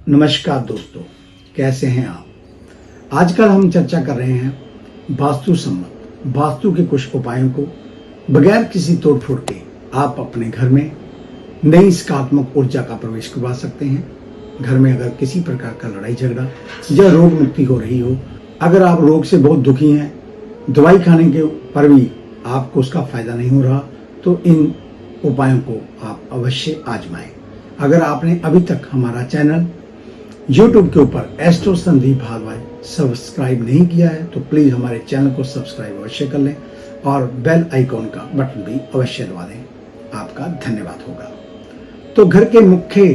नमस्कार दोस्तों, कैसे हैं आप। आजकल हम चर्चा कर रहे हैं वास्तु सम्मत वास्तु के कुछ उपायों को बगैर किसी तोड़ फोड़ के आप अपने घर में नई सकारात्मक ऊर्जा का प्रवेश करवा सकते हैं। घर में अगर किसी प्रकार का लड़ाई झगड़ा या रोग मुक्ति हो रही हो, अगर आप रोग से बहुत दुखी हैं, दवाई खाने के पर भी आपको उसका फायदा नहीं हो रहा, तो इन उपायों को आप अवश्य आजमाएं। अगर आपने अभी तक हमारा चैनल YouTube के ऊपर एस्ट्रो संदीप भारद्वाज सब्सक्राइब नहीं किया है तो प्लीज हमारे चैनल को सब्सक्राइब अवश्य कर लें और बेल आइकॉन का बटन भी अवश्य दबा दें। आपका धन्यवाद होगा। तो घर के मुख्य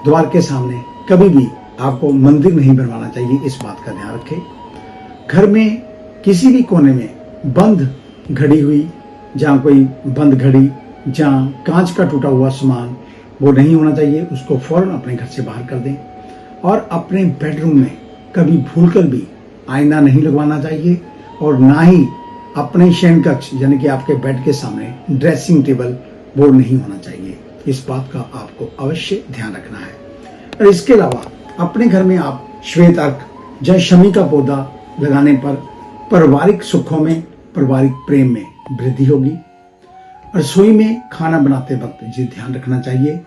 द्वार के सामने कभी भी आपको मंदिर नहीं बनवाना चाहिए, इस बात का ध्यान रखें। घर में किसी भी कोने में बंद घड़ी हुई, जहाँ कोई बंद घड़ी, जहाँ कांच का टूटा हुआ सामान, वो नहीं होना चाहिए। उसको फौरन अपने घर से बाहर कर दें। और अपने बेडरूम में कभी भूलकर भी आईना नहीं लगवाना चाहिए और ना ही अपने शयन कक्ष यानी कि आपके बेड के सामने ड्रेसिंग टेबल वो नहीं होना चाहिए। इस बात का आपको अवश्य ध्यान रखना है। और इसके अलावा अपने घर में आप श्वेत अर्क या शमी का पौधा लगाने पर पारिवारिक सुखों में, पारिवारिक प्रेम में वृद्धि होगी। रसोई में खाना बनाते वक्त ये ध्यान रखना चाहिए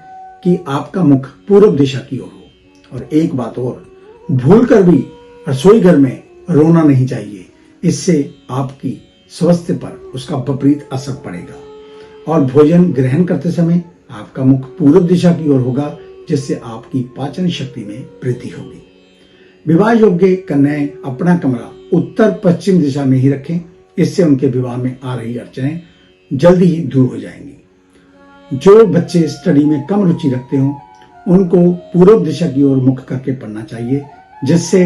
कि आपका मुख पूर्व दिशा की ओर हो। और एक बात और, भूलकर भी रसोई घर में रोना नहीं चाहिए, इससे आपकी स्वास्थ्य पर उसका विपरीत असर पड़ेगा। और भोजन ग्रहण करते समय आपका मुख पूर्व दिशा की ओर होगा, जिससे आपकी पाचन शक्ति में वृद्धि होगी। विवाह योग्य कन्याएं अपना कमरा उत्तर पश्चिम दिशा में ही रखें, इससे उनके विवाह में आ रही अड़चनें जल्दी ही दूर हो जाएंगी। जो बच्चे स्टडी में कम रुचि रखते हो, उनको पूर्व दिशा की ओर मुख करके पढ़ना चाहिए, जिससे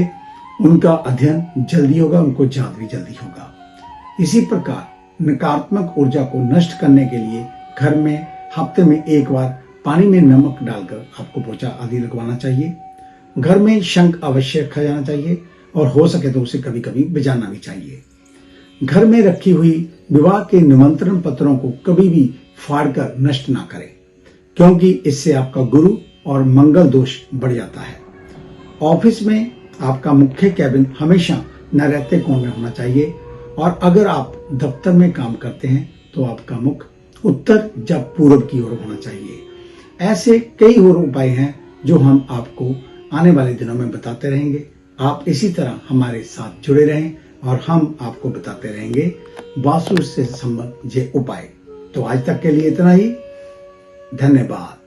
उनका अध्ययन जल्दी होगा, उनको याद भी जल्दी होगा। इसी प्रकार नकारात्मक ऊर्जा को नष्ट करने के लिए घर में हफ्ते में एक बार पानी में नमक डालकर आपको पोछा आदि लगवाना चाहिए। घर में शंख अवश्य रखा जाना चाहिए और हो सके तो उसे कभी कभी बजाना भी चाहिए। घर में रखी हुई विवाह के निमंत्रण पत्रों को कभी भी फाड़कर नष्ट ना करें, क्योंकि इससे आपका गुरु और मंगल दोष बढ़ जाता है। ऑफिस में आपका मुख्य कैबिन हमेशा न रहते कोण में होना चाहिए। और अगर आप दफ्तर में काम करते हैं तो आपका मुख उत्तर या पूर्व की ओर होना चाहिए। ऐसे कई और उपाय हैं जो हम आपको आने वाले दिनों में बताते रहेंगे। आप इसी तरह हमारे साथ जुड़े रहें और हम आपको बताते रहेंगे वास्तु से संबंधित ये उपाय। तो आज तक के लिए इतना ही। धन्यवाद।